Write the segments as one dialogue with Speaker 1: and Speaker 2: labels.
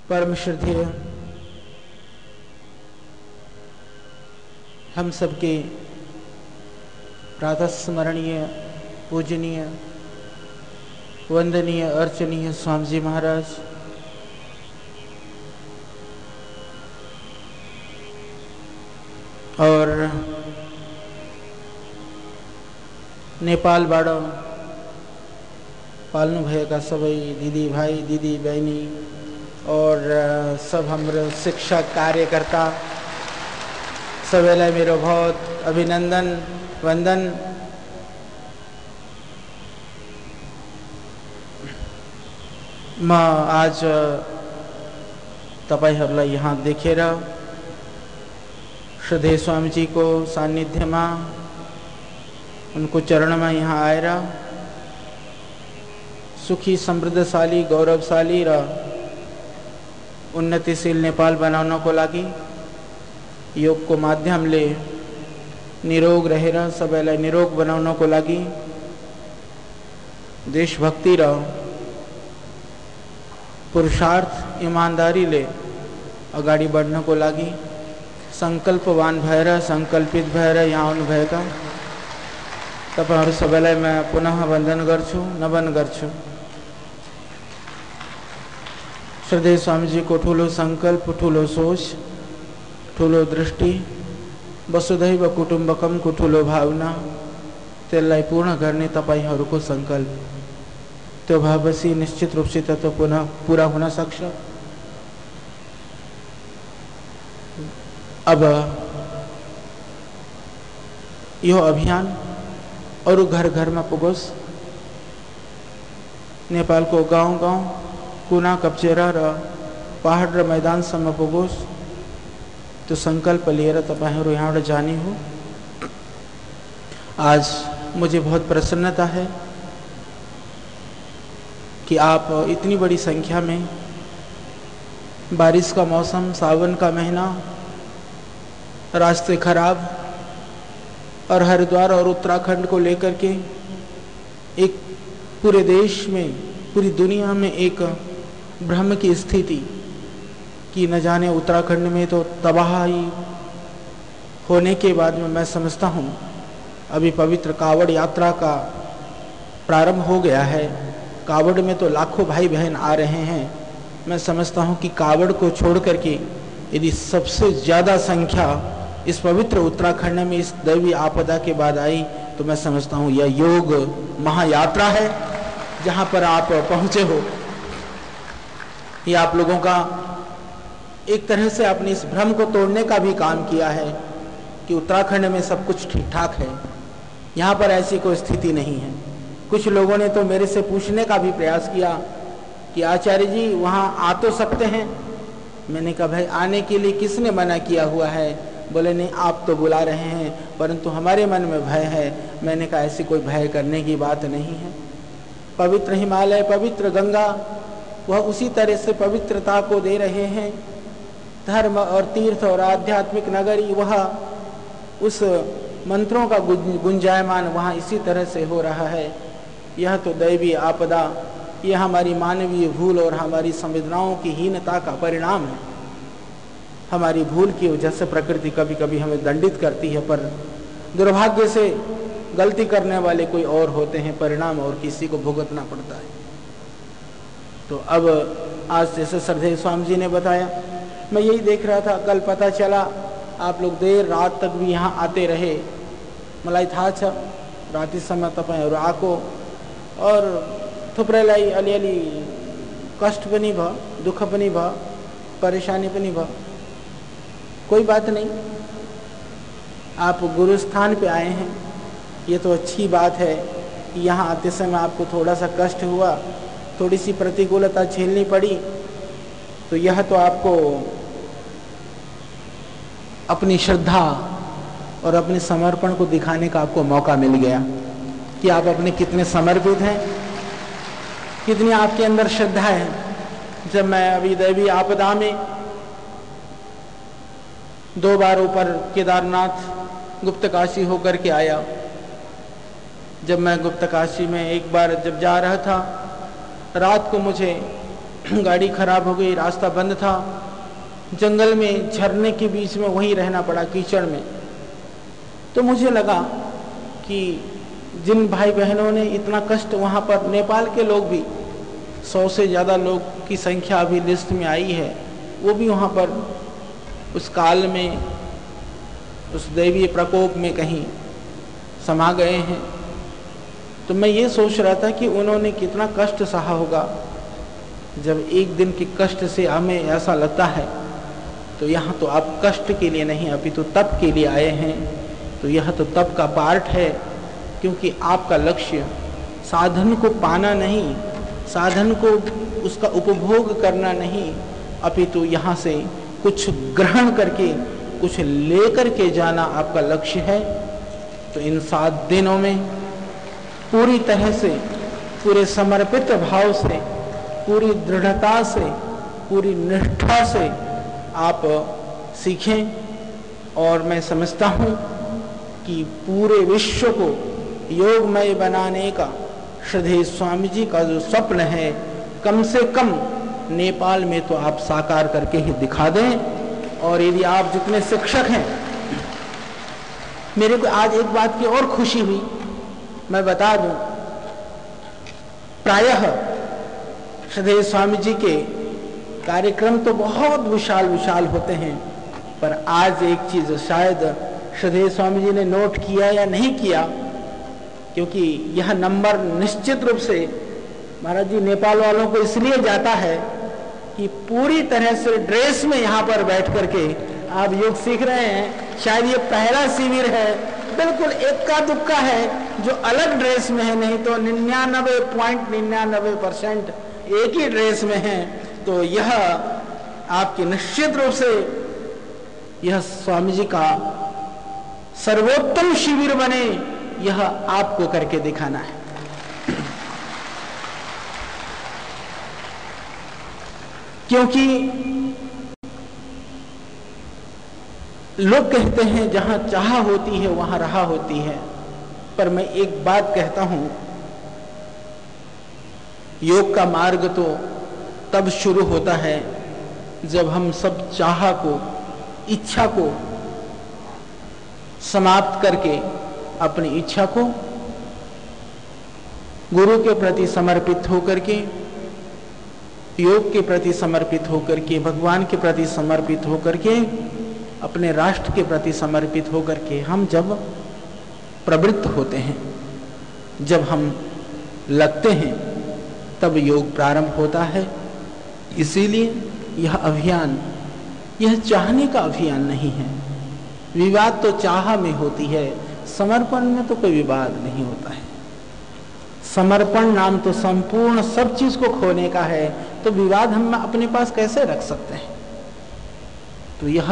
Speaker 1: परम श्रद्धेय हम सबके प्रातः स्मरणीय पूजनीय वंदनीय अर्चनीय स्वामी जी महाराज और नेपाल बाड़ो पालनू भय का सभी दीदी भाई दीदी बहनी और सब हमारे शिक्षक कार्यकर्ता सवेला मेरो बहुत अभिनंदन वंदन। म आज तपाईहरुलाई यहाँ देखेर श्रद्धेय स्वामी जी को सानिध्य में उनको चरण में यहाँ आएर सुखी समृद्धशाली गौरवशाली र उन्नतिशील नेपाल बनाउन को लागि योग को माध्यमले निरोग रहेर सबैलाई निरोग बनाउन को लागि देशभक्ति र पुरुषार्थ ईमानदारीले अगाडि बढ्न को लागि संकल्पवान भएर संकल्पित भएर यहाँ आउनुभएका तपाईहरु सबैलाई म पुनः वन्दन गर्छु नमन गर्छु। श्रद्धेय स्वामी जी को ठूलो संकल्प ठूलो सोच ठूलो दृष्टि वसुधैव कुटुम्बकम को ठूलो भावना त्यसलाई पूर्ण गर्ने तपाईहरुको संकल्प त्यो भावसी निश्चित रूप से तो पुनः पूरा होना सक्छ। अब यो अभियान अरु घर घर में पुगोस्, नेपाल को गाउँ गाउँ कुना कप्चेरा र पहाड़ र मैदान सम्म पुगोस्, तो संकल्प लिएर तपाईहरु यहाँबाट जाने हो। आज मुझे बहुत प्रसन्नता है कि आप इतनी बड़ी संख्या में, बारिश का मौसम, सावन का महीना, रास्ते खराब और हरिद्वार और उत्तराखंड को लेकर के एक पूरे देश में पूरी दुनिया में एक भ्रम की स्थिति कि न जाने उत्तराखंड में तो तबाही होने के बाद में मैं समझता हूँ अभी पवित्र कावड़ यात्रा का प्रारंभ हो गया है। कावड़ में तो लाखों भाई बहन आ रहे हैं। मैं समझता हूँ कि कावड़ को छोड़ करके यदि सबसे ज़्यादा संख्या इस पवित्र उत्तराखंड में इस दैवी आपदा के बाद आई तो मैं समझता हूँ यह योग महायात्रा है जहाँ पर आप पहुँचे हो। ये आप लोगों का एक तरह से आपने इस भ्रम को तोड़ने का भी काम किया है कि उत्तराखंड में सब कुछ ठीक ठाक है। यहाँ पर ऐसी कोई स्थिति नहीं है। कुछ लोगों ने तो मेरे से पूछने का भी प्रयास किया कि आचार्य जी वहाँ आ तो सकते हैं। मैंने कहा भाई आने के लिए किसने मना किया हुआ है? बोले नहीं आप तो बुला रहे हैं परंतु हमारे मन में भय है। मैंने कहा ऐसी कोई भय करने की बात नहीं है। पवित्र हिमालय, पवित्र गंगा, वह उसी तरह से पवित्रता को दे रहे हैं। धर्म और तीर्थ और आध्यात्मिक नगरी वह उस मंत्रों का गुंजायमान वहाँ इसी तरह से हो रहा है। यह तो दैवी आपदा, यह हमारी मानवीय भूल और हमारी संवेदनाओं की हीनता का परिणाम है। हमारी भूल की वजह से प्रकृति कभी कभी हमें दंडित करती है, पर दुर्भाग्य से गलती करने वाले कोई और होते हैं, परिणाम और किसी को भुगतना पड़ता है। तो अब आज जैसे श्रद्धेय स्वामी जी ने बताया, मैं यही देख रहा था, कल पता चला आप लोग देर रात तक भी यहाँ आते रहे। मलाई थाहा छ रातिसम्म तपाईहरु आको और थुप्रैलाई अलिअलि कष्ट पनि भयो, दुःख पनि भयो, परेशानी पनि भयो। कोई बात नहीं, आप गुरु स्थान पे आए हैं, ये तो अच्छी बात है कि यहाँ आते समय आपको थोड़ा सा कष्ट हुआ, थोड़ी सी प्रतिकूलता झेलनी पड़ी, तो यह तो आपको अपनी श्रद्धा और अपने समर्पण को दिखाने का आपको मौका मिल गया कि आप अपने कितने समर्पित हैं, कितनी आपके अंदर श्रद्धा है। जब मैं अभी दैवी आपदा में 2 बार ऊपर केदारनाथ गुप्त काशी होकर के आया। जब मैं गुप्त काशी में एक बार जब जा रहा था, रात को मुझे गाड़ी खराब हो गई, रास्ता बंद था, जंगल में झरने के बीच में वहीं रहना पड़ा कीचड़ में। तो मुझे लगा कि जिन भाई बहनों ने इतना कष्ट वहाँ पर, नेपाल के लोग भी 100 से ज़्यादा लोग की संख्या अभी लिस्ट में आई है, वो भी वहाँ पर उस काल में, उस दैवीय प्रकोप में कहीं समा गए हैं। तो मैं ये सोच रहा था कि उन्होंने कितना कष्ट सहा होगा। जब एक दिन के कष्ट से हमें ऐसा लगता है, तो यहाँ तो आप कष्ट के लिए नहीं अपितु तप के लिए आए हैं। तो यह तो तप का पार्ट है, क्योंकि आपका लक्ष्य साधन को पाना नहीं, साधन को उसका उपभोग करना नहीं, अपितु यहाँ से कुछ ग्रहण करके, कुछ लेकर के जाना आपका लक्ष्य है। तो इन 7 दिनों में पूरी तरह से, पूरे समर्पित भाव से, पूरी दृढ़ता से, पूरी निष्ठा से आप सीखें। और मैं समझता हूँ कि पूरे विश्व को योगमय बनाने का श्रद्धेय स्वामी जी का जो स्वप्न है, कम से कम नेपाल में तो आप साकार करके ही दिखा दें। और यदि आप जितने शिक्षक हैं, मेरे को आज एक बात की और खुशी हुई, मैं बता दूं, प्रायः श्रद्धेय स्वामी जी के कार्यक्रम तो बहुत विशाल विशाल होते हैं, पर आज एक चीज शायद श्रद्धेय स्वामी जी ने नोट किया या नहीं किया, क्योंकि यह नंबर निश्चित रूप से महाराज जी नेपाल वालों को इसलिए जाता है कि पूरी तरह से ड्रेस में यहाँ पर बैठ करके आप योग सीख रहे हैं। शायद ये पहला शिविर है, बिल्कुल इक्का दुक्का है जो अलग ड्रेस में है, नहीं तो 99.99% एक ही ड्रेस में है। तो यह आपके निश्चित रूप से यह स्वामी जी का सर्वोत्तम शिविर बने, यह आपको करके दिखाना है। क्योंकि लोग कहते हैं जहां चाह होती है वहां राह होती है, पर मैं एक बात कहता हूं, योग का मार्ग तो तब शुरू होता है जब हम सब चाह को, इच्छा को समाप्त करके अपनी इच्छा को गुरु के प्रति समर्पित होकर के, योग के प्रति समर्पित होकर के, भगवान के प्रति समर्पित होकर के, अपने राष्ट्र के प्रति समर्पित होकर के हम जब प्रवृत्त होते हैं, जब हम लगते हैं, तब योग प्रारंभ होता है। इसीलिए यह अभियान, यह चाहने का अभियान नहीं है। विवाद तो चाह में होती है, समर्पण में तो कोई विवाद नहीं होता है। समर्पण नाम तो संपूर्ण सब चीज को खोने का है, तो विवाद हम अपने पास कैसे रख सकते हैं। तो यह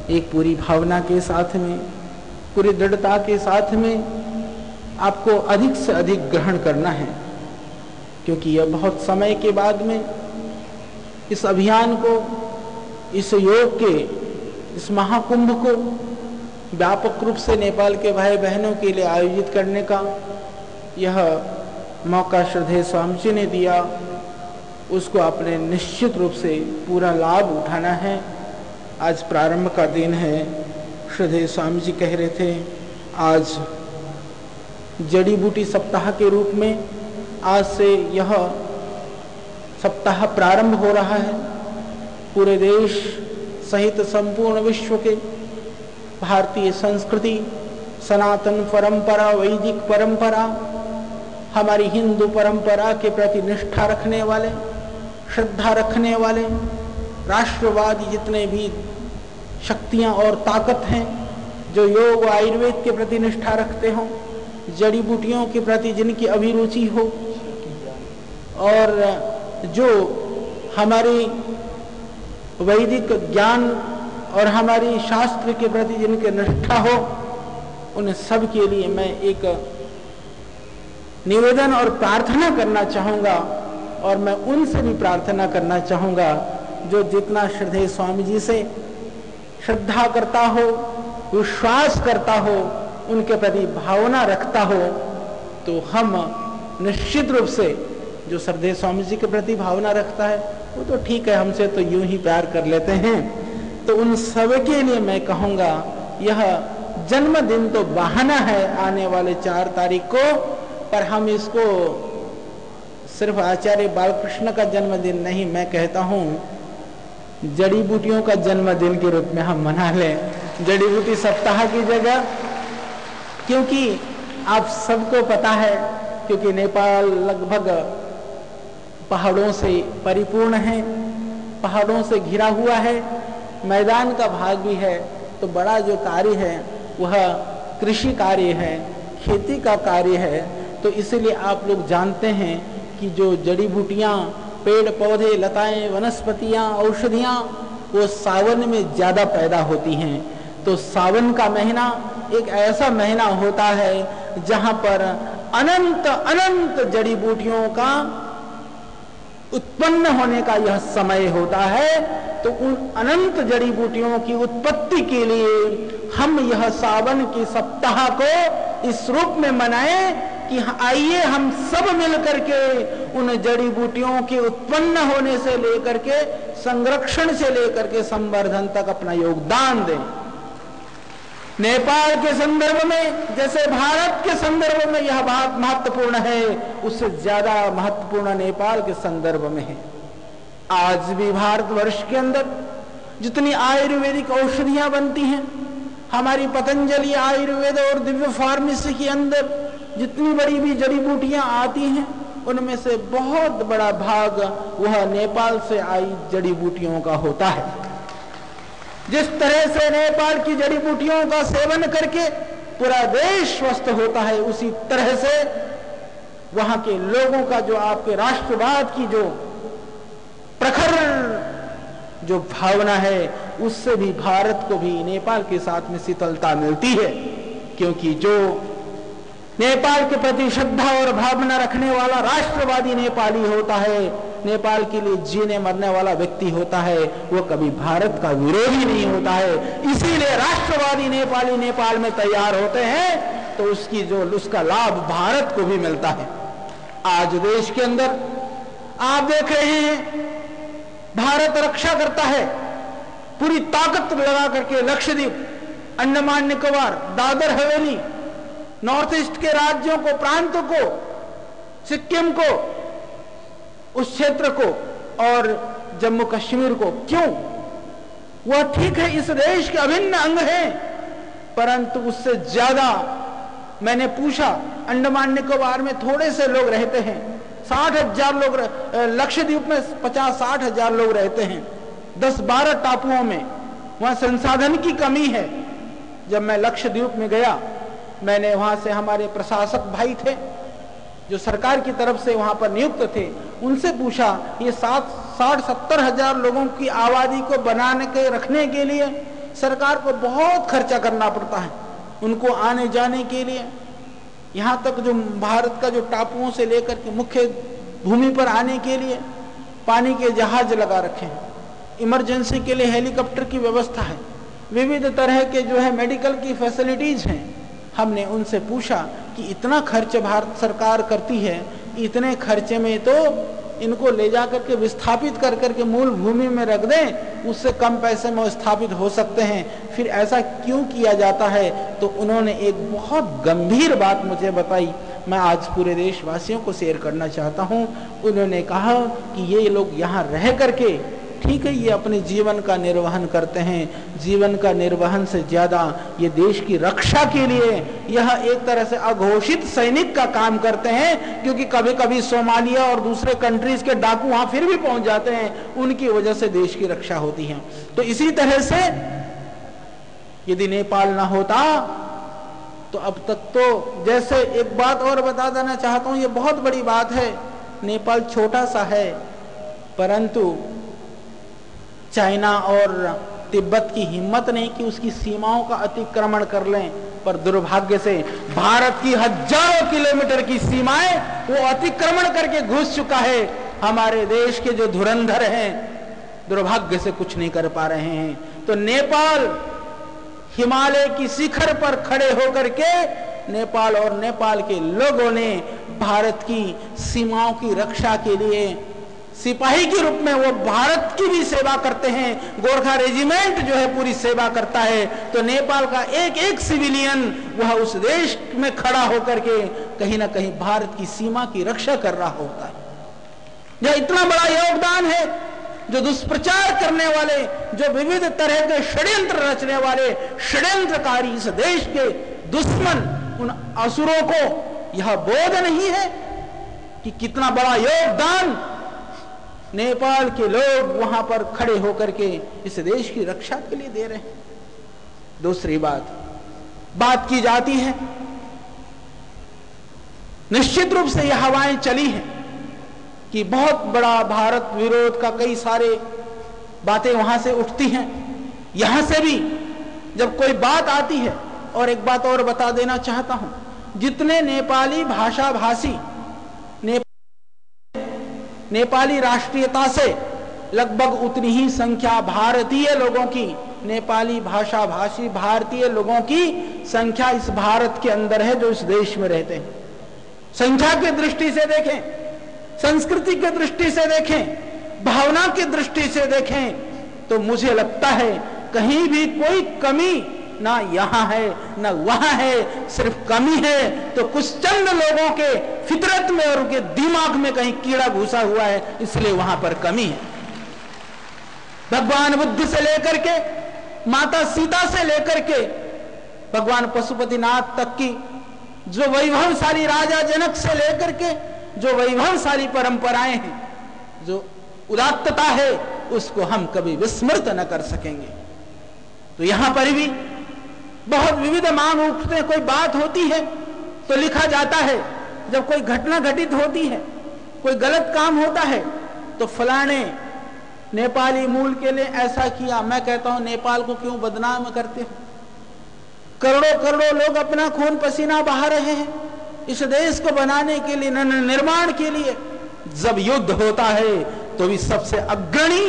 Speaker 1: एक पूरी भावना के साथ में, पूरी दृढ़ता के साथ में आपको अधिक से अधिक ग्रहण करना है, क्योंकि यह बहुत समय के बाद में इस अभियान को, इस योग के, इस महाकुंभ को व्यापक रूप से नेपाल के भाई बहनों के लिए आयोजित करने का यह मौका श्रद्धेय स्वामी जी ने दिया, उसको आपने निश्चित रूप से पूरा लाभ उठाना है। आज प्रारंभ का दिन है। श्रद्धेय स्वामी जी कह रहे थे आज जड़ी बूटी सप्ताह के रूप में आज से यह सप्ताह प्रारंभ हो रहा है। पूरे देश सहित संपूर्ण विश्व के भारतीय संस्कृति, सनातन परंपरा, वैदिक परंपरा, हमारी हिंदू परंपरा के प्रति निष्ठा रखने वाले, श्रद्धा रखने वाले, राष्ट्रवादी जितने भी शक्तियां और ताकत हैं, जो योग आयुर्वेद के प्रति निष्ठा रखते हों, जड़ी बूटियों के प्रति जिनकी अभिरुचि हो, और जो हमारी वैदिक ज्ञान और हमारी शास्त्र के प्रति जिनके निष्ठा हो, उन सब के लिए मैं एक निवेदन और प्रार्थना करना चाहूँगा। और मैं उनसे भी प्रार्थना करना चाहूँगा जो जितना श्रद्धेय स्वामी जी से श्रद्धा करता हो, विश्वास करता हो, उनके प्रति भावना रखता हो, तो हम निश्चित रूप से जो श्रद्धेय स्वामी जी के प्रति भावना रखता है वो तो ठीक है, हमसे तो यूं ही प्यार कर लेते हैं। तो उन सब के लिए मैं कहूँगा, यह जन्मदिन तो बहाना है आने वाले 4 तारीख को, पर हम इसको सिर्फ आचार्य बालकृष्ण का जन्मदिन नहीं, मैं कहता हूँ जड़ी बूटियों का जन्मदिन के रूप में हम मना लें, जड़ी बूटी सप्ताह की जगह। क्योंकि आप सबको पता है, क्योंकि नेपाल लगभग पहाड़ों से परिपूर्ण है, पहाड़ों से घिरा हुआ है, मैदान का भाग भी है, तो बड़ा जो कार्य है वह कृषि कार्य है, खेती का कार्य है। तो इसलिए आप लोग जानते हैं कि जो जड़ी बूटियाँ, पेड़ पौधे, लताएं, वनस्पतियाँ, औषधियाँ वो सावन में ज़्यादा पैदा होती हैं। तो सावन का महीना एक ऐसा महीना होता है जहाँ पर अनंत अनंत जड़ी बूटियों का उत्पन्न होने का यह समय होता है। तो उन अनंत जड़ी बूटियों की उत्पत्ति के लिए हम यह सावन के सप्ताह को इस रूप में मनाएं कि आइए हम सब मिलकर के उन जड़ी बूटियों के उत्पन्न होने से लेकर के संरक्षण से लेकर के संवर्धन तक अपना योगदान दें। नेपाल के संदर्भ में जैसे भारत के संदर्भ में यह बात महत्वपूर्ण है, उससे ज्यादा महत्वपूर्ण नेपाल के संदर्भ में है। आज भी भारतवर्ष के अंदर जितनी आयुर्वेदिक औषधियां बनती हैं, हमारी पतंजलि आयुर्वेद और दिव्य फार्मेसी के अंदर जितनी बड़ी भी जड़ी बूटियां आती हैं, उनमें से बहुत बड़ा भाग वह नेपाल से आई जड़ी बूटियों का होता है। जिस तरह से नेपाल की जड़ी बूटियों का सेवन करके पूरा देश स्वस्थ होता है, उसी तरह से वहां के लोगों का जो आपके राष्ट्रवाद की जो प्रखर जो भावना है, उससे भी भारत को भी नेपाल के साथ में शीतलता मिलती है। क्योंकि जो नेपाल के प्रति श्रद्धा और भावना रखने वाला राष्ट्रवादी नेपाली होता है, नेपाल के लिए जीने मरने वाला व्यक्ति होता है, वो कभी भारत का विरोधी नहीं होता है। इसीलिए राष्ट्रवादी नेपाली नेपाल में तैयार होते हैं, तो उसका लाभ भारत को भी मिलता है। आज देश के अंदर आप देख रहे हैं, भारत रक्षा करता है पूरी ताकत लगा करके लक्षद्वीप, अंडमान निकोबार, दादर हवेली, नॉर्थ ईस्ट के राज्यों को, प्रांतों को, सिक्किम को, उस क्षेत्र को और जम्मू कश्मीर को। क्यों? वह ठीक है, इस देश के अभिन्न अंग है, परंतु उससे ज्यादा मैंने पूछा, अंडमान निकोबार में थोड़े से लोग रहते हैं, 60,000 लोग, लक्षद्वीप में 50-60 हजार लोग रहते हैं, 10-12 टापुओं में, वहां संसाधन की कमी है। जब मैं लक्षद्वीप में गया, मैंने वहां से हमारे प्रशासक भाई थे जो सरकार की तरफ से वहां पर नियुक्त थे, उनसे पूछा, ये 60-70 हजार लोगों की आबादी को बनाने के रखने के लिए सरकार को बहुत खर्चा करना पड़ता है, उनको आने जाने के लिए, यहाँ तक जो भारत का जो टापुओं से लेकर के मुख्य भूमि पर आने के लिए पानी के जहाज लगा रखे हैं, इमरजेंसी के लिए हेलीकॉप्टर की व्यवस्था है, विविध तरह के जो है मेडिकल की फैसिलिटीज हैं। हमने उनसे पूछा कि इतना खर्च भारत सरकार करती है, इतने खर्चे में तो इनको ले जाकर के विस्थापित कर करके मूल भूमि में रख दें, उससे कम पैसे में स्थापित हो सकते हैं, फिर ऐसा क्यों किया जाता है? तो उन्होंने एक बहुत गंभीर बात मुझे बताई, मैं आज पूरे देशवासियों को शेयर करना चाहता हूं। उन्होंने कहा कि ये लोग यहाँ रह करके, ठीक है, ये अपने जीवन का निर्वहन करते हैं, जीवन का निर्वहन से ज्यादा ये देश की रक्षा के लिए यह एक तरह से अघोषित सैनिक का काम करते हैं, क्योंकि कभी कभी सोमालिया और दूसरे कंट्रीज के डाकू वहां फिर भी पहुंच जाते हैं, उनकी वजह से देश की रक्षा होती है। तो इसी तरह से यदि नेपाल ना होता तो अब तक तो, जैसे एक बात और बता देना चाहता हूं, ये बहुत बड़ी बात है, नेपाल छोटा सा है, परंतु चाइना और तिब्बत की हिम्मत नहीं कि उसकी सीमाओं का अतिक्रमण कर लें, पर दुर्भाग्य से भारत की हजारों किलोमीटर की सीमाएं वो अतिक्रमण करके घुस चुका है। हमारे देश के जो धुरंधर हैं दुर्भाग्य से कुछ नहीं कर पा रहे हैं। तो नेपाल हिमालय की शिखर पर खड़े होकर के नेपाल और नेपाल के लोगों ने भारत की सीमाओं की रक्षा के लिए सिपाही के रूप में वो भारत की भी सेवा करते हैं। गोरखा रेजिमेंट जो है पूरी सेवा करता है, तो नेपाल का एक एक सिविलियन वह उस देश में खड़ा होकर के कहीं ना कहीं भारत की सीमा की रक्षा कर रहा होता है। यह इतना बड़ा योगदान है। जो दुष्प्रचार करने वाले, जो विविध तरह के षड्यंत्र रचने वाले षड्यंत्रकारी इस देश के दुश्मन, उन असुरों को यह बोध नहीं है कि कितना बड़ा योगदान नेपाल के लोग वहां पर खड़े होकर के इस देश की रक्षा के लिए दे रहे हैं। दूसरी बात की जाती है, निश्चित रूप से यह हवाएं चली हैं कि बहुत बड़ा भारत विरोध का कई सारे बातें वहां से उठती हैं। यहां से भी जब कोई बात आती है, और एक बात और बता देना चाहता हूं, जितने नेपाली भाषा भाषी नेपाली राष्ट्रीयता से लगभग उतनी ही संख्या भारतीय लोगों की, नेपाली भाषा भाषी भारतीय लोगों की संख्या इस भारत के अंदर है जो इस देश में रहते हैं। संख्या की दृष्टि से देखें, संस्कृति की दृष्टि से देखें, भावना की दृष्टि से देखें, तो मुझे लगता है कहीं भी कोई कमी ना यहां है ना वहां है, सिर्फ कमी है तो कुछ चंद लोगों के फितरत में और उनके दिमाग में कहीं कीड़ा घुसा हुआ है, इसलिए वहां पर कमी है। भगवान बुद्ध से लेकर के, माता सीता से लेकर के भगवान पशुपतिनाथ तक की जो वैभवशाली राजा जनक से लेकर के जो वैभवशाली परंपराएं हैं, जो उदात्तता है, उसको हम कभी विस्मृत न कर सकेंगे। तो यहां पर भी बहुत विविध मांग उठते हैं। कोई बात होती है तो लिखा जाता है, जब कोई घटना घटित होती है, कोई गलत काम होता है, तो फलाने नेपाली मूल के लिए ऐसा किया। मैं कहता हूं नेपाल को क्यों बदनाम करते हो? करोड़ों करोड़ों लोग अपना खून पसीना बहा रहे हैं इस देश को बनाने के लिए, निर्माण के लिए। जब युद्ध होता है तो भी सबसे अग्रणी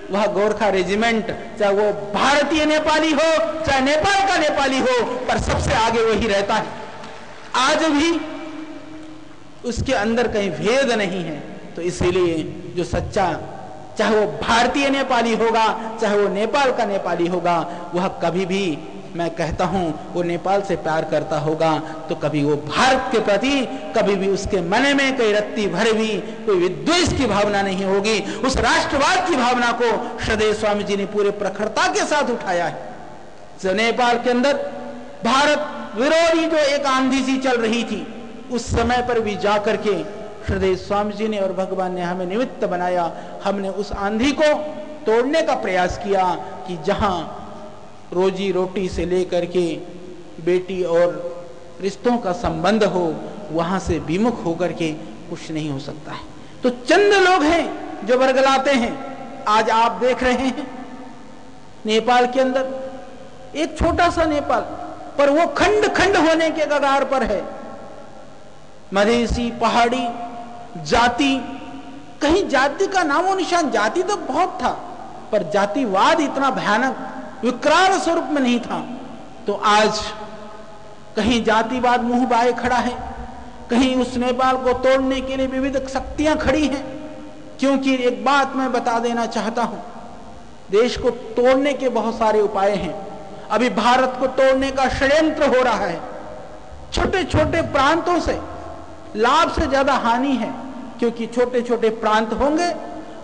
Speaker 1: वह गोरखा रेजिमेंट, चाहे वो भारतीय नेपाली हो चाहे नेपाल का नेपाली हो, पर सबसे आगे वही रहता है। आज भी उसके अंदर कहीं भेद नहीं है। तो इसीलिए जो सच्चा, चाहे वो भारतीय नेपाली होगा चाहे वो नेपाल का नेपाली होगा, वह कभी भी, मैं कहता हूं, वो नेपाल से प्यार करता होगा तो कभी वो भारत के प्रति कभी भी उसके मन में कोई रत्ती भर भी कोई विद्वेष की भावना नहीं होगी। उस राष्ट्रवाद की भावना को सदैव स्वामी जी ने पूरे प्रखरता के साथ उठाया है। जो नेपाल के अंदर भारत विरोधी जो एक आंधी सी चल रही थी, उस समय पर भी जाकर के सदैव स्वामी जी ने और भगवान ने हमें निमित्त बनाया। हमने उस आंधी को तोड़ने का प्रयास किया कि जहां रोजी रोटी से लेकर के बेटी और रिश्तों का संबंध हो, वहां से विमुख होकर के कुछ नहीं हो सकता है। तो चंद लोग हैं जो बरगलाते हैं। आज आप देख रहे हैं नेपाल के अंदर एक छोटा सा नेपाल, पर वो खंड खंड होने के कगार पर है। मधेसी, पहाड़ी, जाति, कहीं जाति का नामो निशान, जाति तो बहुत था पर जातिवाद इतना भयानक विकराल स्वरूप में नहीं था। तो आज कहीं जातिवाद मुंह बाए खड़ा है, कहीं उस नेपाल को तोड़ने के लिए विविध शक्तियां खड़ी हैं। क्योंकि एक बात मैं बता देना चाहता हूं, देश को तोड़ने के बहुत सारे उपाय हैं। अभी भारत को तोड़ने का षड्यंत्र हो रहा है। छोटे छोटे प्रांतों से लाभ से ज्यादा हानि है, क्योंकि छोटे छोटे प्रांत होंगे,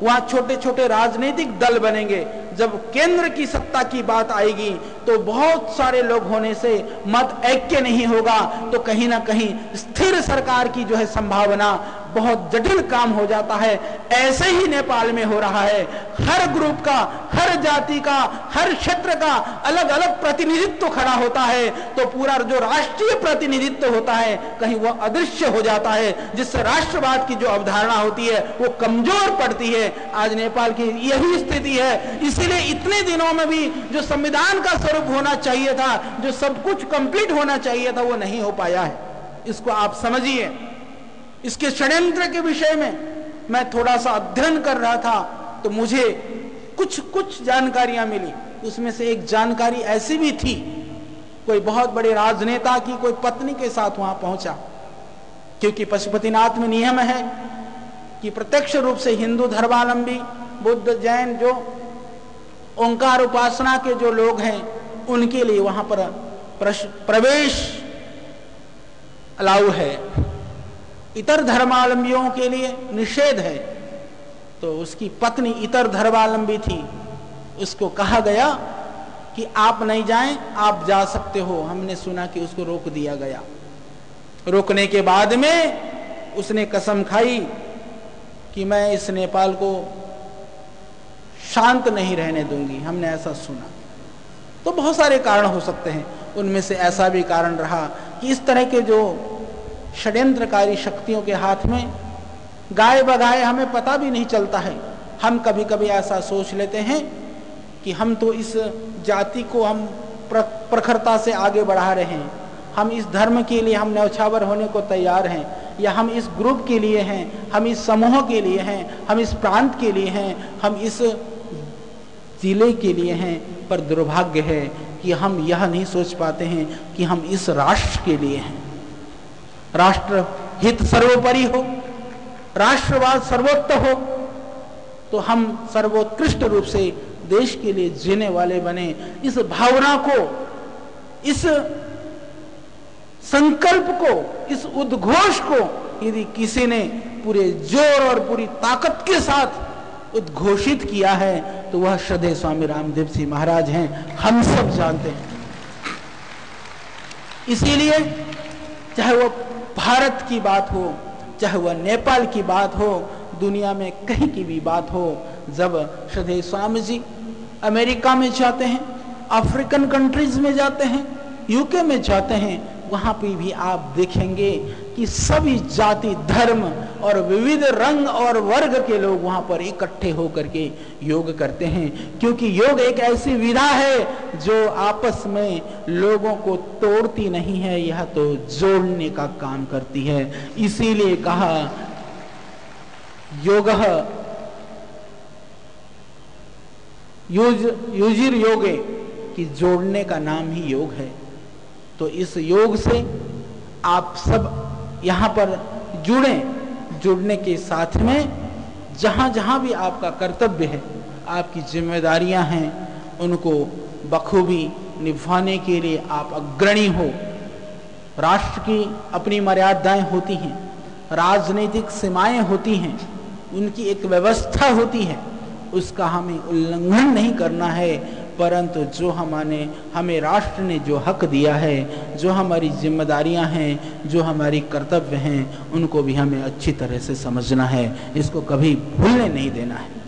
Speaker 1: वहां छोटे छोटे राजनीतिक दल बनेंगे। जब केंद्र की सत्ता की बात आएगी तो बहुत सारे लोग होने से मत ऐक्य नहीं होगा, तो कहीं ना कहीं स्थिर सरकार की जो है संभावना बहुत जटिल काम हो जाता है। ऐसे ही नेपाल में हो रहा है। हर ग्रुप का, हर जाति का, हर क्षेत्र का अलग अलग प्रतिनिधित्व खड़ा होता है, तो पूरा जो राष्ट्रीय प्रतिनिधित्व होता है कहीं वह अदृश्य हो जाता है, जिससे राष्ट्रवाद की जो अवधारणा होती है वो कमजोर पड़ती है। आज नेपाल की यही स्थिति है। इसीलिए इतने दिनों में भी जो संविधान का स्वरूप होना चाहिए था, जो सब कुछ कंप्लीट होना चाहिए था, वो नहीं हो पाया है। इसको आप समझिए। इसके षड्यंत्र के विषय में मैं थोड़ा सा अध्ययन कर रहा था तो मुझे कुछ जानकारियां मिली। उसमें से एक जानकारी ऐसी भी थी, कोई बहुत बड़े राजनेता की कोई पत्नी के साथ वहां पहुंचा। क्योंकि पशुपतिनाथ में नियम है कि प्रत्यक्ष रूप से हिंदू धर्मावलंबी, बुद्ध, जैन जो ओंकार उपासना के जो लोग हैं उनके लिए वहां पर प्रवेश अलाउ है, इतर धर्मावलंबियों के लिए निषेध है। तो उसकी पत्नी इतर धर्मावलंबी थी, उसको कहा गया कि आप नहीं जाएं, आप जा सकते हो। हमने सुना कि उसको रोक दिया गया। रोकने के बाद में उसने कसम खाई कि मैं इस नेपाल को शांत नहीं रहने दूंगी। हमने ऐसा सुना। तो बहुत सारे कारण हो सकते हैं, उनमें से ऐसा भी कारण रहा कि इस तरह के जो षड्यंत्रकारी शक्तियों के हाथ में गाय बगाए हमें पता भी नहीं चलता है। हम कभी कभी ऐसा सोच लेते हैं कि हम तो इस जाति को हम प्रखरता से आगे बढ़ा रहे हैं, हम इस धर्म के लिए हम न्यौछावर होने को तैयार हैं, या हम इस ग्रुप के लिए हैं, हम इस समूह के लिए हैं, हम इस प्रांत के लिए हैं, हम इस जिले के लिए हैं। पर दुर्भाग्य है कि हम यह नहीं सोच पाते हैं कि हम इस राष्ट्र के लिए हैं। राष्ट्र हित सर्वोपरि हो, राष्ट्रवाद सर्वोत्त हो, तो हम सर्वोत्कृष्ट रूप से देश के लिए जीने वाले बने। इस भावना को, इस संकल्प को, इस उद्घोष को यदि किसी ने पूरे जोर और पूरी ताकत के साथ उद्घोषित किया है तो वह श्रद्धेय स्वामी रामदेव जी महाराज हैं। हम सब जानते हैं। इसीलिए चाहे वह भारत की बात हो, चाहे वह नेपाल की बात हो, दुनिया में कहीं की भी बात हो, जब श्रद्धेय स्वामी जी अमेरिका में जाते हैं, अफ्रीकन कंट्रीज में जाते हैं, यूके में जाते हैं, वहां पे भी आप देखेंगे कि सभी जाति, धर्म और विविध रंग और वर्ग के लोग वहां पर इकट्ठे होकर के योग करते हैं। क्योंकि योग एक ऐसी विधा है जो आपस में लोगों को तोड़ती नहीं है, यह तो जोड़ने का काम करती है। इसीलिए कहा योगः युजिर योगे, कि जोड़ने का नाम ही योग है। तो इस योग से आप सब यहाँ पर जुड़ने के साथ में जहाँ जहाँ भी आपका कर्तव्य है, आपकी जिम्मेदारियाँ हैं, उनको बखूबी निभाने के लिए आप अग्रणी हो। राष्ट्र की अपनी मर्यादाएं होती हैं, राजनीतिक सीमाएं होती हैं, उनकी एक व्यवस्था होती है, उसका हमें उल्लंघन नहीं करना है। परंतु जो हमें राष्ट्र ने जो हक दिया है, जो हमारी जिम्मेदारियां हैं, जो हमारी कर्तव्य हैं, उनको भी हमें अच्छी तरह से समझना है। इसको कभी भूलने नहीं देना है।